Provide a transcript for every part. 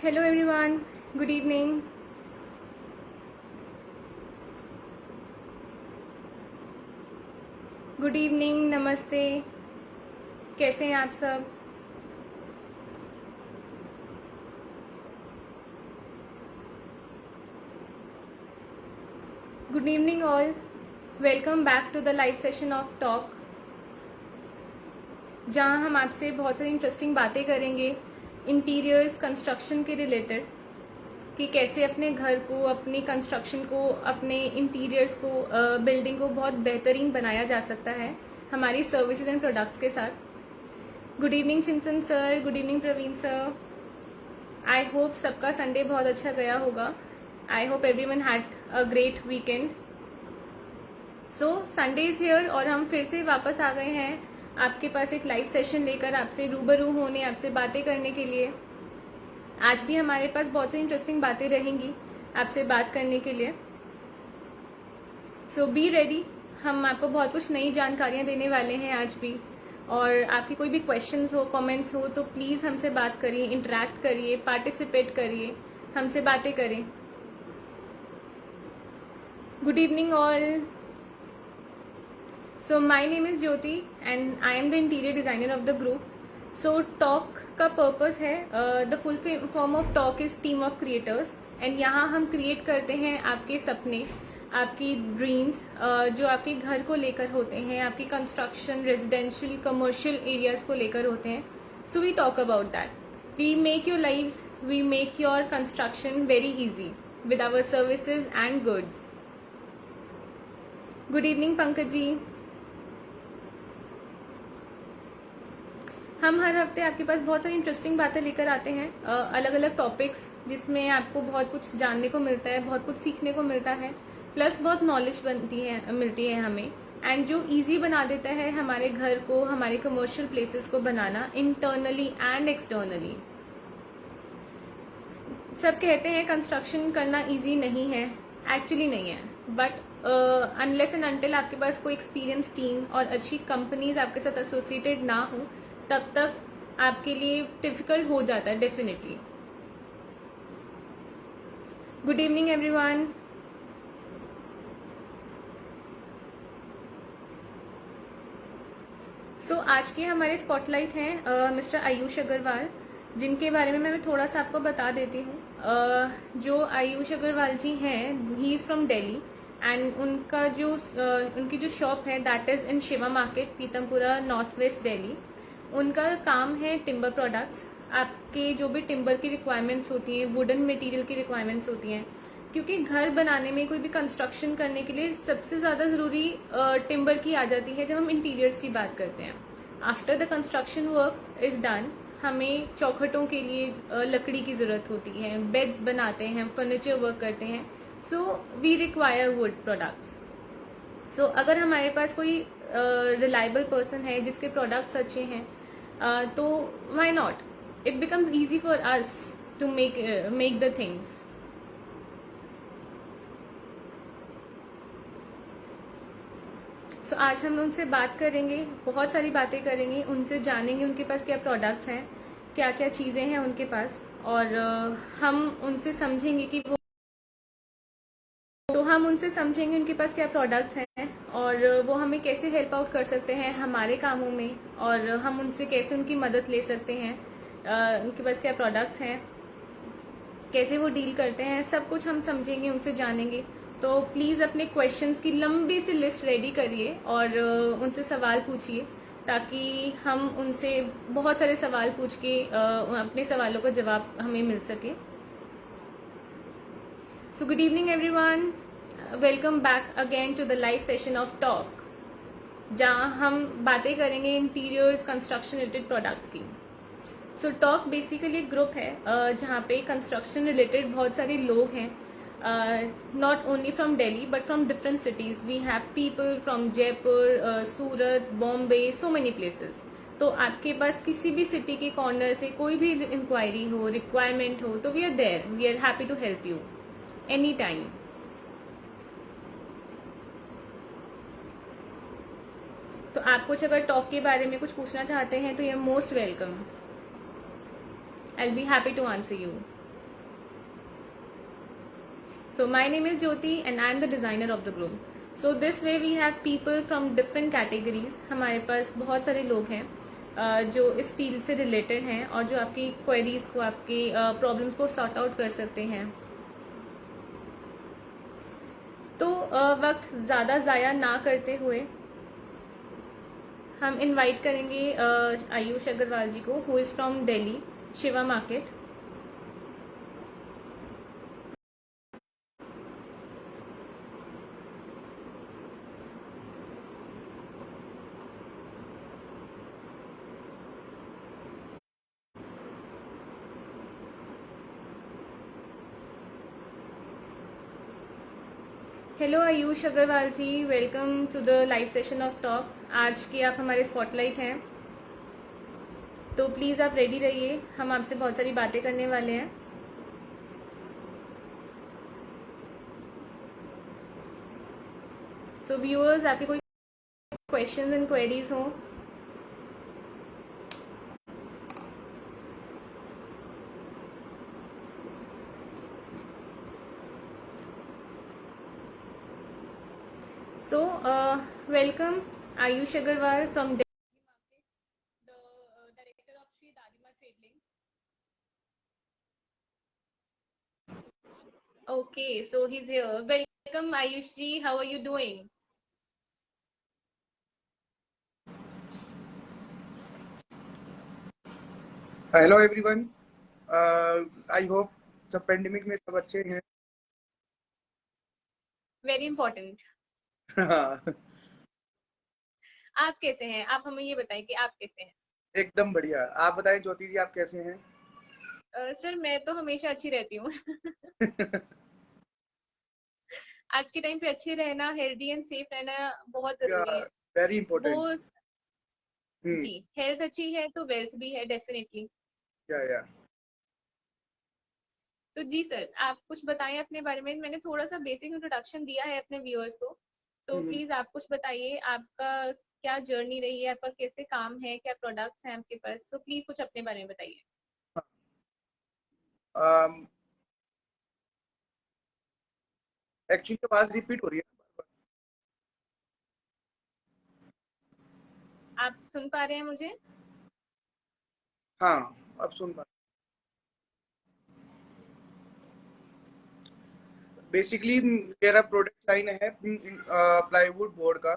Hello everyone, good evening. Good evening, नमस्ते. कैसे हैं आप सब? Good evening all. Welcome back to the live session of Talk, जहां हम आपसे बहुत सारी इंटरेस्टिंग बातें करेंगे इंटीरियर्स कंस्ट्रक्शन के रिलेटेड, कि कैसे अपने घर को, अपनी कंस्ट्रक्शन को, अपने इंटीरियर्स को, बिल्डिंग को बहुत बेहतरीन बनाया जा सकता है हमारी सर्विसेज एंड प्रोडक्ट्स के साथ. Good evening Chintan sir, good evening Praveen sir. I hope सबका संडे बहुत अच्छा गया होगा. I hope everyone had a great weekend. So Sunday is here और हम फिर से वापस आ गए हैं आपके पास एक लाइव सेशन लेकर, आपसे रूबरू होने, आपसे बातें करने के लिए. आज भी हमारे पास बहुत सी इंटरेस्टिंग बातें रहेंगी आपसे बात करने के लिए. सो बी रेडी. हम आपको बहुत कुछ नई जानकारियां देने वाले हैं आज भी. और आपकी कोई भी क्वेश्चंस हो, कमेंट्स हो, तो प्लीज हमसे बात करिए, इंटरेक्ट करिए, पार्टिसिपेट करिए, हमसे बातें करें. Good evening all. So my name is Jyoti and I am the interior designer of the group. So talk का पर्पस है, the full form of talk is team of creators. And यहाँ हम create करते हैं आपके सपने, आपकी dreams, जो आपके घर को लेकर होते हैं, आपकी कंस्ट्रक्शन, रेजिडेंशियल, कमर्शियल एरियाज को लेकर होते हैं. So we talk about that. We make your lives, we make your construction very easy with our services and goods. Good evening Pankaj ji. हम हर हफ्ते आपके पास बहुत सारी इंटरेस्टिंग बातें लेकर आते हैं, अलग अलग टॉपिक्स, जिसमें आपको बहुत कुछ जानने को मिलता है, बहुत कुछ सीखने को मिलता है, प्लस बहुत नॉलेज मिलती है हमें. एंड जो इजी बना देता है हमारे घर को, हमारे कमर्शियल प्लेसेस को बनाना, इंटरनली एंड एक्सटर्नली. सब कहते हैं कंस्ट्रक्शन करना इजी नहीं है. एक्चुअली नहीं है, बट अनलेस एंड अनटिल आपके पास कोई एक्सपीरियंस टीम और अच्छी कंपनीज आपके साथ एसोसिएटेड ना हो, तब तक आपके लिए डिफिकल्ट हो जाता है definitely. Good evening everyone. So आज के हमारे स्पॉटलाइट हैं मिस्टर आयुष अग्रवाल, जिनके बारे में मैं थोड़ा सा आपको बता देती हूँ. जो आयुष अग्रवाल जी हैं, ही इज फ्रॉम दिल्ली एंड उनकी जो शॉप है that is in Shiva market, Pitampura, north west Delhi. उनका काम है टिम्बर प्रोडक्ट्स. आपके जो भी टिम्बर की रिक्वायरमेंट्स होती हैं, वुडन मटेरियल की रिक्वायरमेंट्स होती हैं, क्योंकि घर बनाने में, कोई भी कंस्ट्रक्शन करने के लिए सबसे ज्यादा जरूरी टिम्बर की आ जाती है जब हम इंटीरियर्स की बात करते हैं. After the construction work is done, हमें चौखटों के लिए लकड़ी की जरूरत होती है, बेड्स बनाते हैं, फर्नीचर वर्क करते हैं. So we require wood products. So अगर हमारे पास कोई रिलायबल पर्सन है जिसके प्रोडक्ट्स अच्छे हैं, तो why not, it becomes easy for us to make the things. So आज हम उनसे बात करेंगे, बहुत सारी बातें करेंगे, उनसे जानेंगे उनके पास क्या प्रोडक्ट्स हैं, क्या क्या चीजें हैं उनके पास, और हम उनसे समझेंगे उनके पास क्या प्रोडक्ट्स हैं और वो हमें कैसे हेल्प आउट कर सकते हैं हमारे कामों में, और हम उनसे कैसे उनकी मदद ले सकते हैं. उनके पास क्या प्रोडक्ट्स हैं, कैसे वो डील करते हैं, सब कुछ हम समझेंगे, उनसे जानेंगे. तो प्लीज अपने क्वेश्चंस की लंबी सी लिस्ट रेडी करिए और उनसे सवाल पूछिए, ताकि हम उनसे बहुत सारे सवाल पूछ के अपने सवालों का जवाब हमें मिल सके. So good evening everyone. Welcome back again to the live session of Talk, जहां हम बातें करेंगे इंटीरियर्स कंस्ट्रक्शन रिलेटेड प्रोडक्ट्स की. सो टॉक बेसिकली एक ग्रुप है जहाँ पे कंस्ट्रक्शन रिलेटेड बहुत सारे लोग हैं, not only from Delhi but from different cities. We have people from Jaipur, Surat, Bombay, so many places. तो आपके पास किसी भी सिटी के कॉर्नर से कोई भी इंक्वायरी हो, रिक्वायरमेंट हो, तो we are there, we are happy to help you any time. तो आप कुछ अगर टॉक के बारे में कुछ पूछना चाहते हैं तो you are most welcome. I will be happy to answer you. So my name is Jyoti and I am the designer of the group. So this way we have people from different categories. हमारे पास बहुत सारे लोग हैं जो इस field से related हैं और जो आपकी क्वेरीज को, आपकी प्रॉब्लम्स को सॉर्ट आउट कर सकते हैं. तो वक्त ज़्यादा ज़ाया ना करते हुए हम इनवाइट करेंगे आयुष अग्रवाल जी को, who is from Delhi, Shiva market. Hello Ayush Agarwal ji, welcome to the live session of Talk. आज के आप हमारे स्पॉटलाइट हैं, तो प्लीज़ आप रेडी रहिए, हम आपसे बहुत सारी बातें करने वाले हैं. सो व्यूअर्स, आपके कोई क्वेश्चंस एंड क्वेरीज हो? So, welcome Ayush Agarwal from Delhi Market, the director of Sri Dadima Trade Links. Okay, so he's here. Welcome Ayush ji, how are you doing? Hello everyone, I hope सब pandemic में सब अच्छे हैं. Very important. आप कैसे हैं? आप हमें ये बताएं कि आप कैसे हैं? एकदम बढ़िया. आप बताएं ज्योति जी, आप कैसे हैं? सर मैं तो हमेशा अच्छी रहती हूँ. आज के टाइम पे अच्छे रहना, हेल्दी एंड सेफ रहना बहुत जरूरी है. Very important. वो जी, हेल्थ अच्छी है तो वेल्थ भी है डेफिनेटली. या तो जी सर, आप कुछ बताएं अपने बारे में. मैंने थोड़ा सा बेसिक इंट्रोडक्शन दिया है अपने व्यूअर्स को, तो प्लीज आप कुछ बताइए, आपका क्या जर्नी रही है, आपका कैसे काम है, क्या प्रोडक्ट्स हैं आपके पास. तो प्लीज कुछ अपने बारे में बताइए. एक्चुअली आवाज रिपीट हो रही है. आप सुन पा रहे हैं मुझे? हाँ, अब सुन पा. बेसिकली मेरा प्रोडक्ट लाइन है प्लाईवुड बोर्ड का,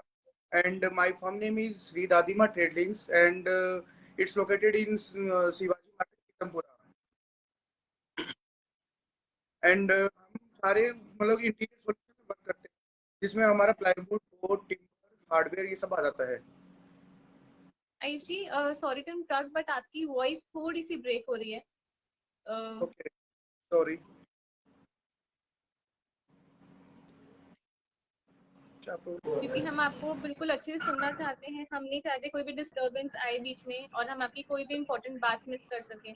and my firm name is Shri Dadima trade links, and it's located in Shivaji market, Pitampura. And हम सारे मतलब इंटीरियर सॉल्यूशन में वर्क करते हैं, जिसमें हमारा प्लाईवुड, बोर्ड, टिम्बर, हार्डवेयर ये सब आ जाता है. आयुष जी, सॉरी टू इंटरप्ट, बट आपकी वॉइस थोड़ी सी ब्रेक हो रही है. Okay, sorry. क्योंकि हम आपको बिल्कुल अच्छे से सुनना चाहते हैं, हम नहीं चाहते कोई भी डिस्टरबेंस आए बीच में और हम आपकी कोई भी इम्पोर्टेंट बात मिस कर सकें.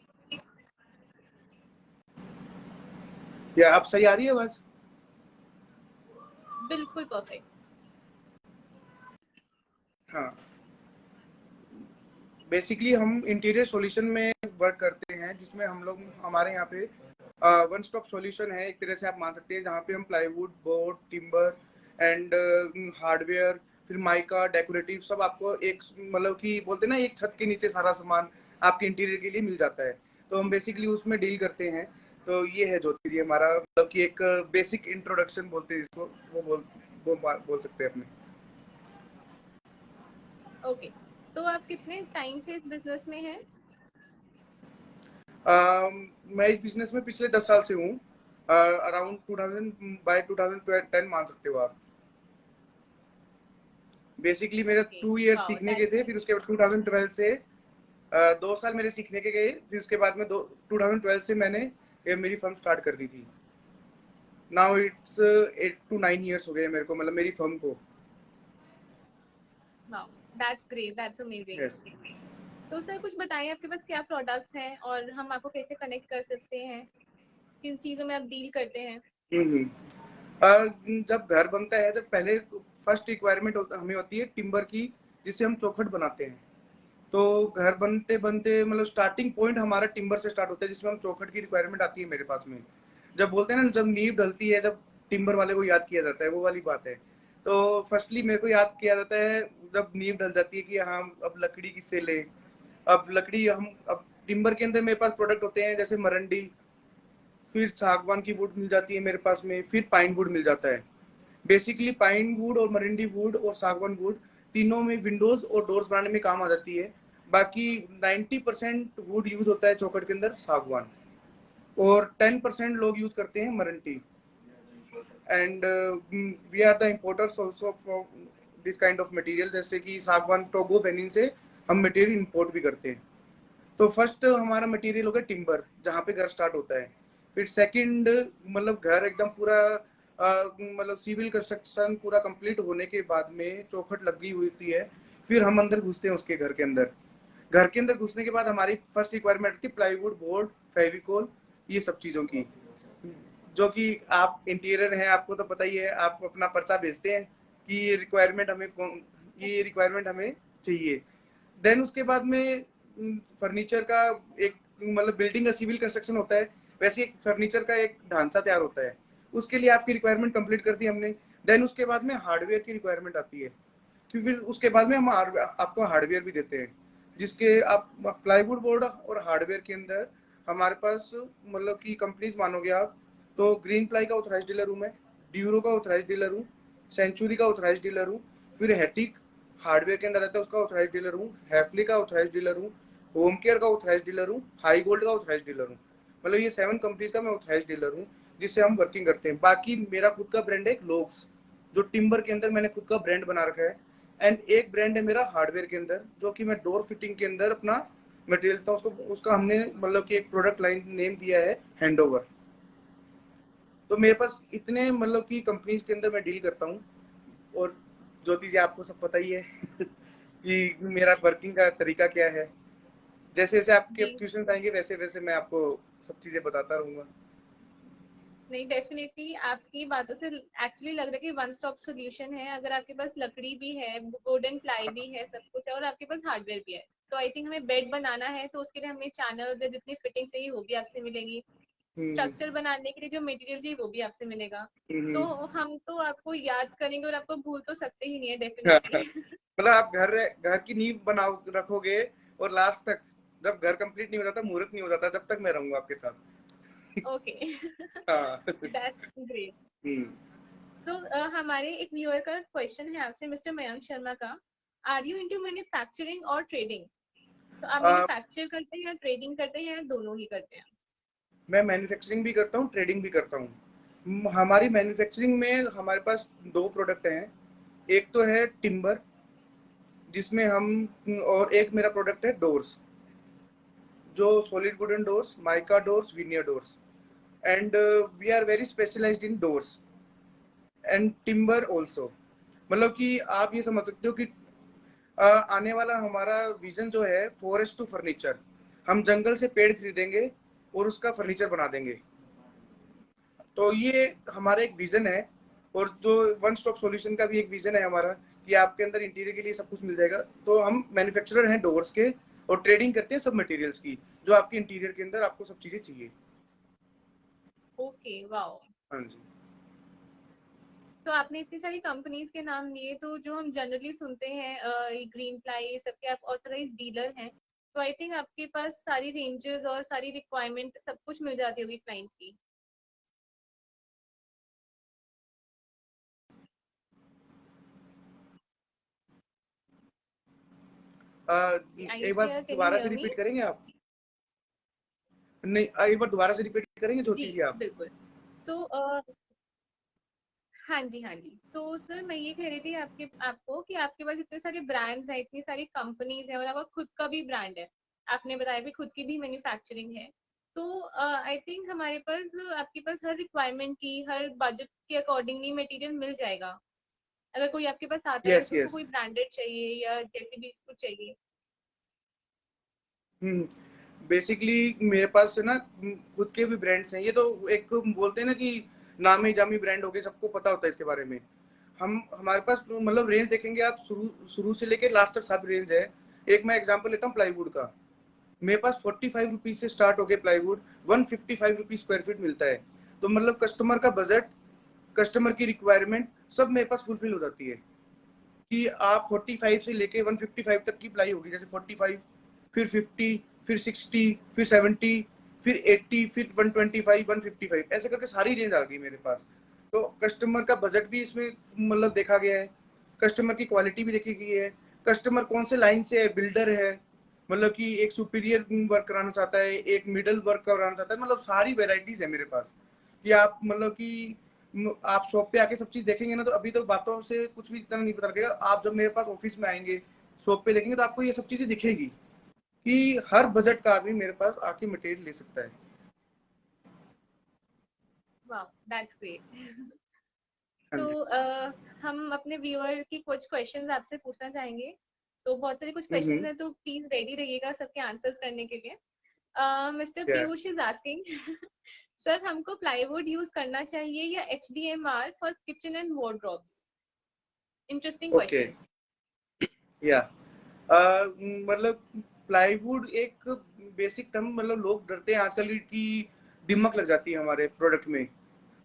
या आप सही आ रही है आवाज? बिल्कुल परफेक्ट. हाँ, बेसिकली हम इंटीरियर सॉल्यूशन में वर्क करते हैं, जिसमें हम लोग हमारे यहाँ पे वन स्टॉप सॉल्यूशन है एक तरह से आप मान सकते हैं, जहाँ पे हम plywood, board, timber and hardware, फिर माइका, डेकोरेटिव सब आपको एक मतलब कि बोलते हैं ना, एक छत के नीचे सारा सामान आपके इंटीरियर के लिए मिल जाता है. तो हम बेसिकली उसमें डील करते हैं. तो ये है ज्योति जी हमारा मतलब कि एक बेसिक इंट्रोडक्शन बोलते हैं जिसको, वो बोल सकते हैं अपने. ओके, तो आप कितने टाइम से इस बिजनेस में हैं? मैं इस बिजनेस में पिछले 10 साल से हूँ. अराउंड 2000 बाय 2010 मान सकते हो आप. बेसिकली मेरे 2 ईयर सीखने के थे, फिर उसके बाद 2012 से 2 साल मेरे सीखने के गए, फिर उसके बाद में 2012 से मैंने मेरी फर्म स्टार्ट कर दी थी. नाउ इट्स 8 to 9 ईयर्स हो गए मेरे को, मतलब मेरी फर्म को. Wow, that's great, that's amazing. तो सर कुछ बताइए, आपके पास क्या प्रोडक्ट्स हैं और हम आपको कैसे कनेक्ट कर सकते हैं, किन चीज़ों में आप डील करते हैं? जब घर बनता है, जब पहले फर्स्ट रिक्वायरमेंट हमें होती है टिम्बर की, जिससे हम चौखट बनाते हैं. तो घर बनते बनते मतलब स्टार्टिंग पॉइंट हमारा टिम्बर से स्टार्ट होता है, जिसमें हम चौखट की रिक्वायरमेंट आती है मेरे पास में. जब बोलते हैं ना, जब नींव ढलती है, जब टिम्बर वाले को याद किया जाता है, वो वाली बात है। तो फर्स्टली मेरे को याद किया जाता है जब नींव डल जाती है कि हाँ अब लकड़ी किससे ले। अब लकड़ी हम अब टिम्बर के अंदर मेरे पास प्रोडक्ट होते हैं जैसे मरंडी, फिर सागवान की वुड मिल जाती है मेरे पास में, फिर पाइन वुड मिल जाता है। बेसिकली पाइन वुड और मरंडी वुड और सागवान वुड तीनों में विंडोज और डोर्स बनाने में काम आ जाती है। बाकी 90% वुड यूज होता है चौखट के अंदर सागवान, और 10% लोग यूज करते हैं मरंडी। And we are the importers also for this kind of material, जैसे कि सागवान टोगो बेनिन से हम मटेरियल इंपोर्ट भी करते हैं। तो फर्स्ट हमारा मटेरियल हो गया टिम्बर, जहाँ पे घर स्टार्ट होता है। फिर सेकंड मतलब घर एकदम पूरा मतलब सिविल कंस्ट्रक्शन पूरा कंप्लीट होने के बाद में चौखट लगी हुई होती है, फिर हम अंदर घुसते हैं उसके घर के अंदर। घर के अंदर घुसने के बाद हमारी फर्स्ट रिक्वायरमेंट होती है प्लाईवुड, बोर्ड, फेविकोल, ये सब चीज़ों की, जो कि आप इंटीरियर हैं आपको तो पता ही है, आप अपना पर्चा भेजते हैं कि ये रिक्वायरमेंट हमें चाहिए। देन उसके बाद में फर्नीचर का एक मतलब बिल्डिंग का सिविल कंस्ट्रक्शन होता है, वैसे एक फर्नीचर का एक ढांचा तैयार होता है, उसके लिए आपकी रिक्वायरमेंट कंप्लीट कर दी हमने। देन उसके बाद में हार्डवेयर की रिक्वायरमेंट आती है, क्योंकि फिर उसके बाद में हम आपको हार्डवेयर भी देते हैं, जिसके आप प्लाईवुड बोर्ड और हार्डवेयर के अंदर हमारे पास मतलब कि कंपनीज मानोगे आप तो ग्रीन प्लाई का ऑथराइज डीलर हूँ मैं, ड्यूरो का ऑथराइज डीलर हूँ, सेंचुरी का ऑथराइज डीलर हूँ, फिर हेटिक हार्डवेयर के अंदर रहता है उसका ऑथराइज डीलर हूँ, हैफली का ऑथराइज डीलर हूँ, होम केयर का ऑथराइज डीलर हूँ, हाई गोल्ड का ऑथराइज डीलर हूँ। मतलब ये 7 कंपनीज का मैं ऑथराइज डीलर हूँ जिससे हम वर्किंग करते हैं। बाकी मेरा खुद का ब्रांड है लोक्स, जो टिम्बर के अंदर मैंने खुद का ब्रांड बना रखा है। एंड एक ब्रांड है मेरा हार्डवेयर के अंदर, जो कि मैं डोर फिटिंग के अंदर अपना मटेरियल था उसको, उसका हमने मतलब कि एक प्रोडक्ट लाइन नेम दिया है हैंडओवर। तो मेरे पास इतने मतलब कि कंपनीज के अंदर मैं डील करता हूँ। और ज्योति जी आपको सब पता ही है कि मेरा वर्किंग का तरीका क्या है। जैसे जैसे आपके जी क्वेश्चंस आएंगे वैसे वैसे मैं आपको सब चीजें बताता रहूंगा। नहीं, डेफिनेटली आपकी बातों से एक्चुअली लग रहा है कि वन स्टॉप सोल्यूशन है। अगर आपके पास लकड़ी भी है, वुडन प्लाई भी है, सब कुछ है और आपके पास हार्डवेयर भी है, तो आई थिंक हमें बेड बनाना है तो उसके लिए हमें चैनल्स या जितनी फिटिंग चाहिए वो भी आपसे मिलेंगी। हम्म स्ट्रक्चर बनाने के लिए जो मटेरियल चाहिए वो भी आपसे मिलेगा। तो हम्म। हम तो आपको याद करेंगे और आपको भूल तो सकते ही नहीं है, डेफिनेटली। मतलब आप घर की नींव बनाओ रखोगे, और लास्ट तक जब घर कंप्लीट नहीं हो जाता, मुहूर्त नहीं हो जाता, जब तक मैं रहूंगा आपके साथ। ओके, हाँ। That's great. हम्म। सो हमारे एक व्यूअर का क्वेश्चन है आपसे, मिस्टर मयंक शर्मा का। आर यू इनटू मैन्युफैक्चरिंग और ट्रेडिंग? तो आप आ, मैन्युफैक्चर करते हैं या ट्रेडिंग करते हैं या दोनों ही करते हैं? मैं मैन्युफैक्चरिंग भी करता हूँ, ट्रेडिंग भी करता हूँ। हमारी मैन्युफैक्चरिंग में हमारे पास 2 प्रोडक्ट हैं। एक तो है टिम्बर, जिसमें हम, और एक मेरा प्रोडक्ट है डोर्स, जो solid wooden doors, mica doors, veneer doors. And we are very specialised in doors and timber also. मतलब कि आप ये समझ सकते हो कि आने वाला हमारा विजन जो है फॉरेस्ट टू फर्नीचर, हम जंगल से पेड़ खरीदेंगे और उसका फर्नीचर बना देंगे। तो ये हमारा एक विजन है, और जो वन स्टॉप सॉल्यूशन का भी एक विजन है हमारा, कि आपके अंदर इंटीरियर के लिए सब कुछ मिल जाएगा। तो हम मैन्युफैक्चरर हैं डोर्स के, और ट्रेडिंग करते हैं सब मटेरियल्स की, जो आपके इंटीरियर के अंदर आपको सब चीजें चाहिए। Okay, wow. हाँ जी। तो आपने इतनी सारी कंपनीज के नाम लिए, तो जो हम जनरली सुनते हैं ग्रीन प्लाई, ये सब के आप ऑथराइज डीलर हैं। तो आई थिंक आपके पास सारी रेंजेस और सारी रिक्वायरमेंट सब कुछ मिल जाती होगी क्लाइंट की। जी, आर यू एक बार शेयर, कैन यू दोबारा से हियर मी? रिपीट करेंगे आप? नहीं, एक बार दोबारा से रिपीट करेंगे जी ज्योति जी आप? बिल्कुल। सो हाँ जी, हाँ जी। तो सर मैं ये कह रही थी आपको कि आपके पास इतने सारे ब्रांड्स हैं, इतनी सारी कंपनीज हैं और आपका खुद का भी ब्रांड है। आपने बताया भी खुद की भी मैन्युफैक्चरिंग है। तो आई थिंक हमारे पास आपके पास हर रिक्वायरमेंट की, हर बजट के अकॉर्डिंगली मटेरियल मिल जाएगा। अगर कोई आपके पास आता है यस तो उसको यस। कोई ब्रांडेड चाहिए या जैसे भी कुछ चाहिए। बेसिकली मेरे पास ना खुद के भी ब्रांड्स हैं। ये तो एक बोलते हैं ना कि नामी जामी ब्रांड हो गए, सबको पता होता है इसके बारे में। हम हमारे पास मतलब रेंज देखेंगे आप, शुरू शुरू से लेके लास्ट तक सब रेंज है। एक मैं एग्जांपल लेता हूँ प्लाईवुड का। मेरे पास 45 रुपीज से स्टार्ट हो गए प्लाईवुड, 155 रुपीज स्क्वायर फीट मिलता है। तो मतलब कस्टमर का बजट कस्टमर की रिक्वायरमेंट सब मेरे पास फुलफिल हो जाती है कि आप 45 से लेके 155 तक की प्लाई होगी, जैसे 45, फिर 50, फिर 60, फिर 70, फिर 80, फिर 125, 155, ऐसे करके सारी रेंज आ गई मेरे पास। तो कस्टमर का बजट भी इसमें मतलब देखा गया है, कस्टमर की क्वालिटी भी देखी गई है, कस्टमर कौन से लाइन से है, बिल्डर है, मतलब कि एक सुपीरियर वर्क कराना चाहता है, एक मिडल वर्क कराना चाहता है, मतलब सारी वेराइटीज है मेरे पास कि आप मतलब कि आप शॉप पे आके सब चीज देखेंगे ना, तो अभी तो बातों से कुछ भी इतना नहीं पता लगेगा। आप जब मेरे पास ऑफिस में आएंगे, शॉप पे देखेंगे, तो आपको ये सब चीजें दिखेगी कि हर बजट का आदमी मेरे पास आके मटेरियल ले सकता है। वाह, दैट्स ग्रेट। हाँ तो जी। हम अपने व्यूअर की कुछ क्वेश्चंस आपसे पूछना चाहेंगे। तो बहुत सारे कुछ क्वेश्चंस हम्म। हैं, तो प्लीज रेडी रहिएगा सबके आंसर्स करने के लिए। मिस्टर क्या? पीयूष इज आस्किंग, सर हमको प्लाईवुड यूज करना चाहिए या HDMR for kitchen and wardrobes? Interesting okay. Question. या मतलब प्लाईवुड एक बेसिक टर्म, मतलब लोग डरते हैं आजकल की दिमक लग जाती है हमारे प्रोडक्ट में।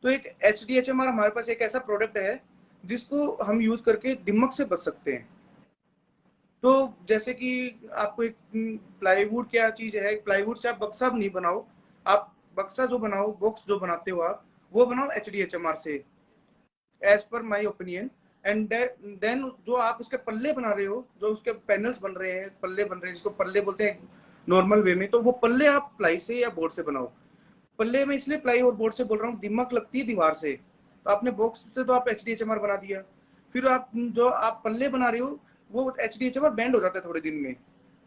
तो एक HDHMR हमारे पास एक ऐसा प्रोडक्ट है जिसको हम यूज करके दिमक से बच सकते हैं। तो जैसे कि आपको एक प्लाईवुड क्या चीज है, प्लाईवुड से आप बक्सा नहीं बनाओ, आप बक्सा जो बनाओ, बॉक्स जो बनाते हो आप, वो बनाओ HDHMR से, as per my opinion. And then जो आप उसके पल्ले बना रहे हो, जो उसके पैनल्स बन रहे हैं, पल्ले बन रहे हैं, जिसको पल्ले बोलते हैं नॉर्मल वे में, तो वो पल्ले आप प्लाई से या बोर्ड से बनाओ। पल्ले में इसलिए प्लाई और बोर्ड से बोल रहा हूँ, दिमक लगती है दीवार से, तो आपने बॉक्स से तो आप HDHMR बना दिया, फिर आप जो आप पल्ले बना रहे हो, वो HDHMR बैंड हो जाता है थोड़े दिन में,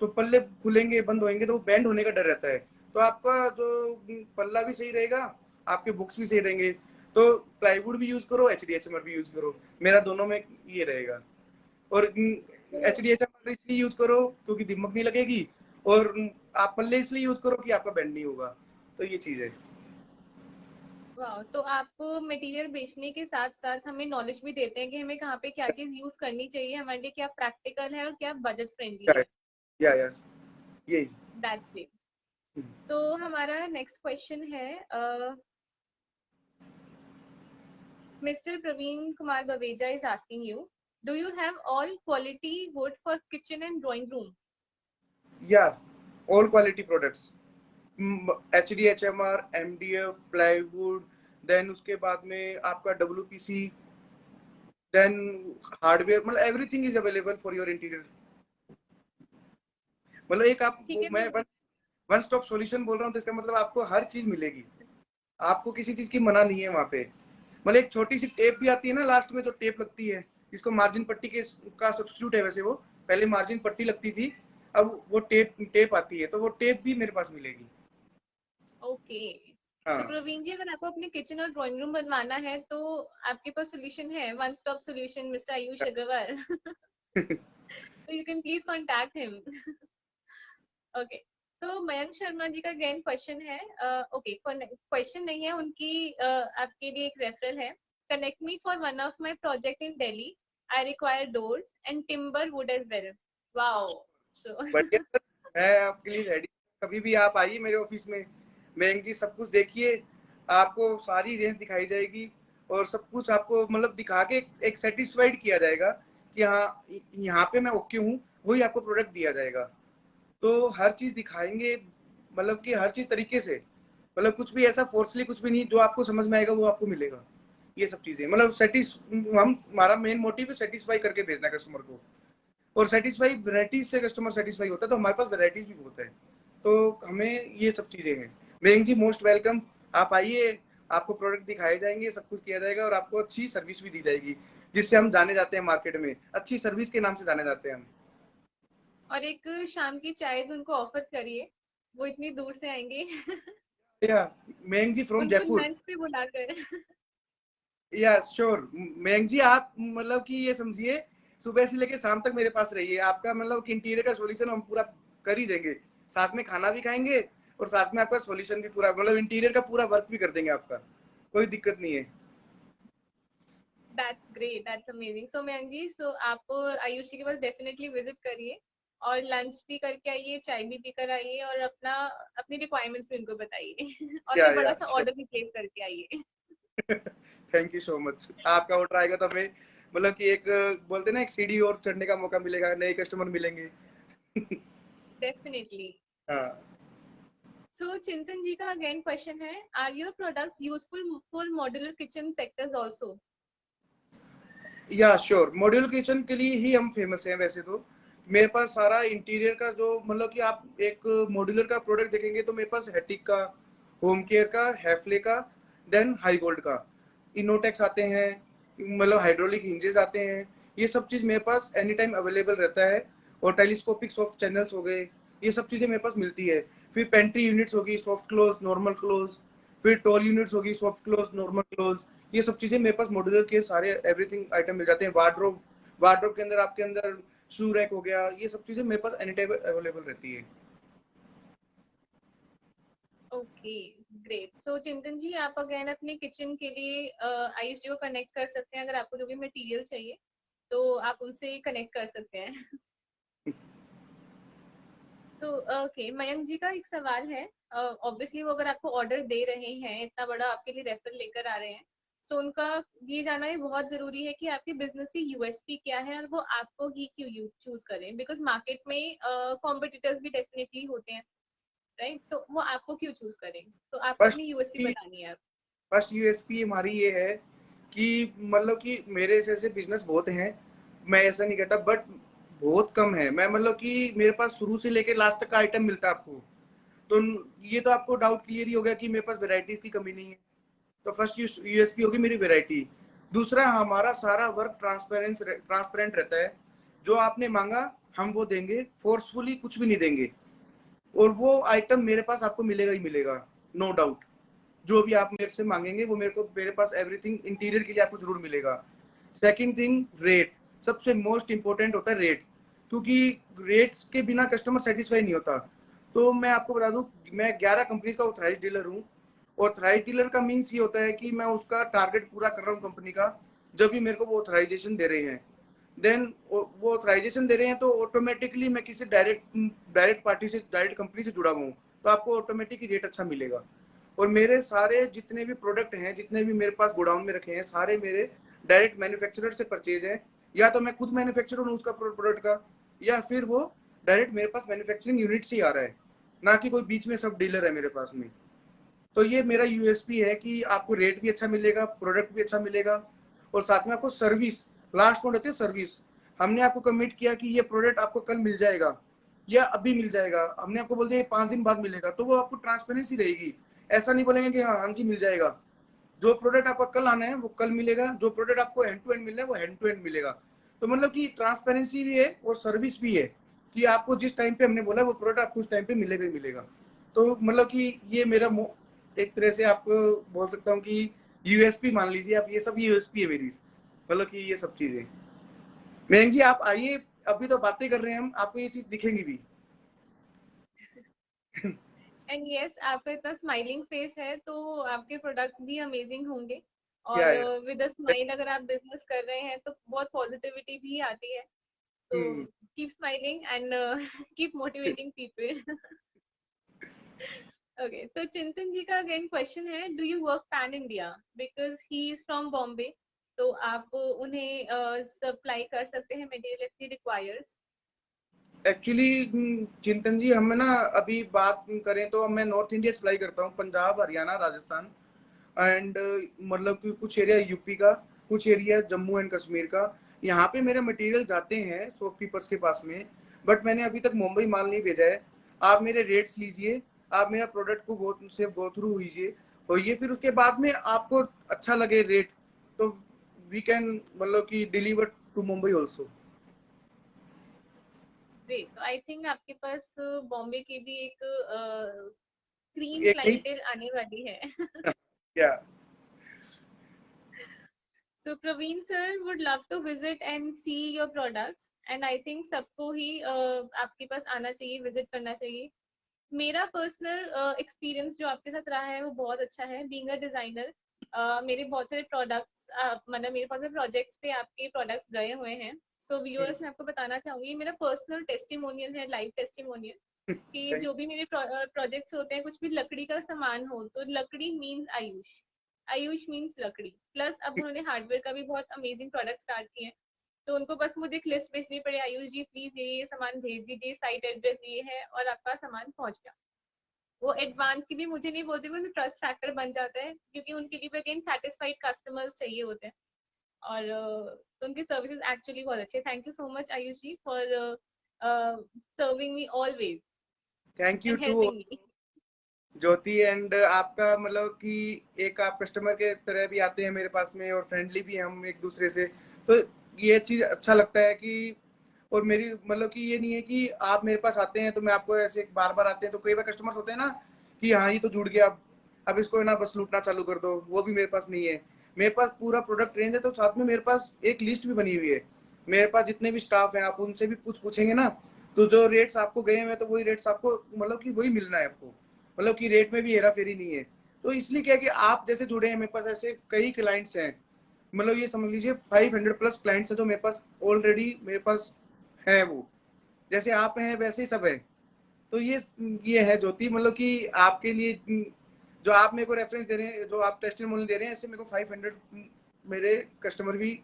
तो पल्ले खुलेंगे बंद होंगे तो वो बैंड होने का डर रहता है। तो आपका जो पल्ला भी सही रहेगा, आपके बुक्स भी सही रहेंगे। तो प्लाईवुड भी यूज करो, HDHMR भी यूज करो, मेरा दोनों में ये रहेगा। और तो HDHMR इसलिए यूज करो क्योंकि दिमक नहीं लगेगी, और आप पल्ले इसलिए यूज करो कि आपका बैंड नहीं होगा। तो ये चीज है। वाह, तो आप मटेरियल बेचने के साथ साथ हमें नॉलेज भी देते हैं कि हमें कहाँ पे क्या चीज यूज करनी चाहिए, हमारे लिए क्या प्रैक्टिकल है और क्या बजट फ्रेंडली है। या यही। That's great. तो हमारा नेक्स्ट क्वेश्चन है, mister Praveen Kumar Baweja is asking you, do you have all quality wood for kitchen and drawing room? Yeah all quality products, HDHMR, MDF, plywood, then उसके बाद में आपका WPC, देन हार्डवेयर, मतलब everything is available for your interior. मतलब एक आप ठीक वो है, मैं वन स्टॉप सॉल्यूशन बोल रहा हूँ, तो इसका मतलब आपको हर चीज मिलेगी, आपको किसी चीज की मना नहीं है वहाँ पे। मतलब एक छोटी सी टेप भी आती है ना, लास्ट में जो टेप लगती है, जिसको मार्जिन पट्टी के का सब्स्टिट्यूट है वैसे वो, पहले मार्जिन पट्टी लगती थी, अब वो टेप टेप आती है, तो वो टेप भी मेरे पास मिलेगी। ओके। तो हाँ। प्रवीण जी, अगर आपको अपने किचन और ड्राइंग रूम बनवाना है तो आपके पास सोल्यूशन है, one stop solution, mister Ayush Agarwal. तो you can please contact him. Okay. तो मयंक शर्मा जी का अगेन क्वेश्चन है, ओके क्वेश्चन नहीं है उनकी, आपके लिए एक रेफरल है। Connect me for one of my project in Delhi, I require doors and timber wood as well. Wow. So बढ़िया सर, मैं आपके लिए रेडी। कभी भी आप आइए मेरे ऑफिस में, मयंक जी सब कुछ देखिए, आपको सारी रेंज दिखाई जाएगी, और सब कुछ आपको मतलब दिखा के एक सेटिस्फाइड किया जाएगा कि हाँ यहाँ पे मैं ओके हूँ, वही आपको प्रोडक्ट दिया जाएगा। तो हर चीज दिखाएंगे, मतलब कि हर चीज तरीके से, मतलब कुछ भी ऐसा फोर्सली कुछ भी नहीं, जो आपको समझ में आएगा वो आपको मिलेगा। ये सब चीजें मतलब हम हमारा मेन मोटिव है सेटिस्फाई करके भेजना कस्टमर को, और सेटिस्फाई वैरायटीज से कस्टमर सेटिस्फाई होता है, तो हमारे पास वैरायटीज भी बहुत है। तो हमें ये सब चीजें हैं। मयंक जी मोस्ट वेलकम, आप आइए, आपको प्रोडक्ट दिखाए जाएंगे, सब कुछ किया जाएगा, और आपको अच्छी सर्विस भी दी जाएगी, जिससे हम जाने जाते हैं मार्केट में, अच्छी सर्विस के नाम से जाने जाते हैं हम। और एक शाम की चाय भी उनको ऑफर करिए, वो इतनी दूर से आएंगे। या मयंक जी फ्रॉम उनको जयपुर। लंच पे बुलाकर। या श्योर मयंक जी, आप मतलब कि ये समझिए, सुबह से लेके शाम तक मेरे पास रहिए, आपका मतलब कि इंटीरियर का सॉल्यूशन हम पूरा कर ही देंगे, साथ में खाना भी खाएंगे, और साथ में आपका सॉल्यूशन भी पूरा, मतलब इंटीरियर का पूरा वर्क भी कर देंगे आपका, कोई दिक्कत नहीं है। That's great, that's amazing. So Mayank ji, so आप आयुष जी के पास डेफिनेटली विजिट करिए, और लंच भी करके आइए, चाय भी पीकर आइए, और अपनी रिक्वायरमेंट्स भी उनको बताइए। और या एक बड़ा सा श्योर। ऑर्डर भी प्लेस करके आइए। Thank you so much. आपका ऑर्डर आएगा तो हमें मतलब कि एक बोलते हैं ना, एक सीढ़ी और चढ़ने का मौका मिलेगा, नए कस्टमर मिलेंगे। डेफिनेटली। हाँ। सो चिंतन जी का अगेन क्वेश्चन है, are your products useful for modular kitchen sectors also? या श्योर, मॉड्यूलर किचन के लिए ही हम फेमस हैं वैसे तो। मेरे पास सारा इंटीरियर का जो मतलब कि आप एक मॉड्यूलर का प्रोडक्ट देखेंगे तो मेरे पास हैटिक का, होम केयर का, हैफले का, देन हाई गोल्ड का, इनोटेक्स आते हैं, मतलब हाइड्रोलिक हिंजेस आते हैं। ये सब चीज़ मेरे पास एनी टाइम अवेलेबल रहता है। और टेलीस्कोपिक सॉफ्ट चैनल्स हो गए, ये सब चीज़ें मेरे पास मिलती है। फिर पेंट्री यूनिट्स होगी, सॉफ्ट क्लोज, नॉर्मल क्लोज। फिर टॉल यूनिट्स होगी, सॉफ्ट क्लोज, नॉर्मल क्लोज। ये सब चीजें मेरे पास मॉड्यूलर के सारे एवरीथिंग आइटम मिल जाते हैं। वार्डरोब, वार्डरोब के अंदर आपके अंदर शू रैक हो गया, ये सब चीजें मेरे पास एनी टाइम अवेलेबल रहती है। Okay, great. सो चिंतन जी, आप अगेन अपने किचन के लिए आयुष जी को कनेक्ट कर सकते हैं। अगर आपको जो भी मटेरियल चाहिए तो आप उनसे कनेक्ट कर सकते हैं। तो ओके, मयंक जी का एक सवाल है। ऑब्वियसली वो अगर आपको ऑर्डर दे रहे हैं, इतना बड़ा आपके लिए रेफरल लेकर आ रहे हैं, सो उनका ये जानना भी बहुत जरूरी है कि आपके बिजनेस की यूएसपी क्या है और वो आपको ही क्यों चूज करें, बिकॉज मार्केट में कॉम्पिटिटर्स भी डेफिनेटली होते हैं, राइट? तो वो आपको क्यों चूज करें, तो आपको फर्स्ट अपनी यूएसपी बतानी है आप। फर्स्ट यूएसपी हमारी ये है कि मतलब कि मेरे जैसे बिजनेस बहुत हैं, मैं ऐसा नहीं कहता, बट बहुत कम है। मैं मतलब कि मेरे पास शुरू से लेकर लास्ट तक का आइटम मिलता है आपको। तो ये तो आपको डाउट क्लियर ही हो गया कि मेरे पास वैरायटीज की कमी नहीं है। तो फर्स्ट यूएसपी होगी मेरी वैरायटी। दूसरा, हमारा सारा वर्क ट्रांसपेरेंट रहता है। जो आपने मांगा हम वो देंगे, फोर्सफुली कुछ भी नहीं देंगे। और वो आइटम मेरे पास आपको मिलेगा ही मिलेगा, नो डाउट। जो भी आप मेरे से मांगेंगे वो मेरे पास एवरीथिंग इंटीरियर के लिए आपको जरूर मिलेगा। Second thing, rate. सबसे मोस्ट इंपॉर्टेंट होता है रेट, क्योंकि रेट्स के बिना कस्टमर सेटिस्फाई नहीं होता। तो मैं आपको बता दूं, मैं 11 कंपनीज का ऑथराइज डीलर हूँ। ऑथराइज डीलर का मीन्स ये होता है कि मैं उसका टारगेट पूरा कर रहा हूँ कंपनी का, जब भी मेरे को वो ऑथराइजेशन दे रहे हैं। देन वो ऑथराइजेशन दे रहे हैं तो ऑटोमेटिकली मैं किसी डायरेक्ट पार्टी से, डायरेक्ट कंपनी से जुड़ा हुआ हूँ, तो आपको ऑटोमेटिक रेट अच्छा मिलेगा। और मेरे सारे जितने भी प्रोडक्ट हैं, जितने भी मेरे पास गोडाउन में रखे हैं, सारे मेरे डायरेक्ट मैन्युफैक्चरर से परचेज है। या तो मैं खुद मैन्युफैक्चरर हूँ उसका प्रोडक्ट का, या फिर वो डायरेक्ट मेरे पास मैन्युफैक्चरिंग यूनिट से ही आ रहा है, ना कि कोई बीच में सब डीलर है मेरे पास में। तो ये मेरा यूएसपी है कि आपको रेट भी अच्छा मिलेगा, प्रोडक्ट भी अच्छा मिलेगा, और साथ में आपको सर्विस। लास्ट पॉइंट होती है सर्विस। हमने आपको कमिट किया कि ये प्रोडक्ट आपको कल मिल जाएगा या अभी मिल जाएगा, हमने आपको बोल दिया 5 दिन बाद मिलेगा, तो वो आपको ट्रांसपेरेंसी रहेगी। ऐसा नहीं बोलेंगे कि हाँ हाँ जी मिल जाएगा। जो प्रोडक्ट आपका कल आना है वो कल मिलेगा, जो प्रोडक्ट आपको हैंड टू हैंड मिलना है वो हैंड टू हैंड मिलेगा। तो मतलब कि ट्रांसपेरेंसी भी है और सर्विस भी है, कि आपको जिस टाइम पे हमने बोला वो प्रोडक्ट आपको उस टाइम पे मिलेगा ही मिलेगा। तो मतलब कि ये मेरा एक तरह से आपको बोल सकता हूँ कि यूएसपी मान लीजिए आप, ये सब यूएसपी है मेरी, मतलब कि ये सब चीजें। मयंक जी आप आइए, अभी तो बातें कर रहे हैं हम, आपको ये चीज दिखेंगी भी। एंड यस, आपका इतना स्माइलिंग फेस है तो आपके प्रोडक्ट्स भी अमेजिंग होंगे। क्या और है। विद अ स्माइल अगर आप बिजनेस कर रहे हैं तो बहुत पॉजिटिविटी भी आती है। So hmm. Keep smiling and keep motivating people. Okay, तो चिंतन जी का अगेन क्वेश्चन है, do you work pan India, because he is from Bombay, तो आप उन्हें सप्लाई कर सकते हैं material if he requires? Actually Chintan ji, हम ना अभी बात करें तो मैं नॉर्थ इंडिया सप्लाई करता हूँ, पंजाब, हरियाणा, राजस्थान, एंड मतलब कि कुछ एरिया यूपी का, कुछ एरिया जम्मू एंड कश्मीर का। यहाँ पे मेरे मटेरियल जाते हैं शॉपकीपर्स के पास में, बट मैंने अभी तक मुंबई माल नहीं भेजा है। आप मेरे रेट्स लीजिए, आप मेरा प्रोडक्ट को गो थ्रू कीजिए, और ये फिर उसके बाद में आपको अच्छा लगे रेट, तो वी कैन मतलब कि deliver to Mumbai also. Great, तो आई थिंक आपके पास बॉम्बे की भी एक क्रीम एक नहीं, क्लाइंटेल आने वाली है। क्या। So Praveen sir would love to visit and see your products, and I think सबको ही आपके पास आना चाहिए, विजिट करना चाहिए। मेरा पर्सनल एक्सपीरियंस जो आपके साथ रहा है वो बहुत अच्छा है। बीइंग अ डिजाइनर, मेरे बहुत सारे प्रोडक्ट्स, मतलब मेरे बहुत सारे प्रोजेक्ट्स पे आपके प्रोडक्ट्स गए हुए हैं। सो व्यूअर्स, मैं आपको बताना चाहूंगी, मेरा पर्सनल टेस्टिमोनियल है, लाइव टेस्टिमोनियल, कि थैंक जो भी मेरे प्रोजेक्ट्स होते हैं, कुछ भी लकड़ी का सामान हो तो लकड़ी मीन्स आयुष। आयुष मीन्स लकड़ी, प्लस अब उन्होंने हार्डवेयर का भी बहुत अमेजिंग प्रोडक्ट स्टार्ट किए हैं। तो उनको बस मुझे एक लिस्ट भेजनी पड़े, आयुष जी प्लीज ये सामान भेज दीजिए, साइट एड्रेस ये है, और आपका सामान पहुंच गया। वो एडवांस की भी मुझे नहीं बोलते, वो ट्रस्ट फैक्टर बन जाता है, क्योंकि उनके लिए भी अगेन सेटिस्फाइड कस्टमर्स चाहिए होते हैं। और तो उनकी सर्विसेज एक्चुअली बहुत अच्छे। Thank you so much Ayush ji for serving me always thank you and to helping me. Jyoti. And आपका मतलब कि एक आप कस्टमर के तरह भी आते हैं मेरे पास में, और फ्रेंडली भी हैं हम एक दूसरे से, तो ये चीज अच्छा लगता है कि, और मेरी मतलब कि ये नहीं है कि आप मेरे पास आते हैं तो मैं आपको ऐसे बार बार आते हैं, तो कई बार कस्टमर्स होते हैं ना कि हाँ ये तो जुड़ गया, अब इसको ना बस लूटना चालू कर दो, वो भी मेरे पास नहीं है। मेरे पास पूरा प्रोडक्ट रेंज है, तो साथ में मेरे पास एक लिस्ट भी बनी हुई है। मेरे पास जितने भी स्टाफ हैं आप उनसे भी कुछ पूछेंगे ना, तो जो रेट्स आपको गए हैं तो वही रेट्स आपको मतलब कि वही मिलना है आपको, मतलब कि रेट में भी हेरा फेरी नहीं है। तो इसलिए क्या है कि आप जैसे जुड़े हैं, मेरे पास ऐसे कई क्लाइंट्स हैं, मतलब ये समझ लीजिए 500 प्लस क्लाइंट्स हैं जो मेरे पास ऑलरेडी मेरे पास है। वो जैसे आप हैं वैसे ही सब है। तो ये है ज्योति, मतलब कि आपके लिए जो आप मेरे को रेफरेंस दे रहे हैं, जो आप टेस्टिमोनियल दे रहे हैं, ऐसे मेरे को 500 मेरे कस्टमर भी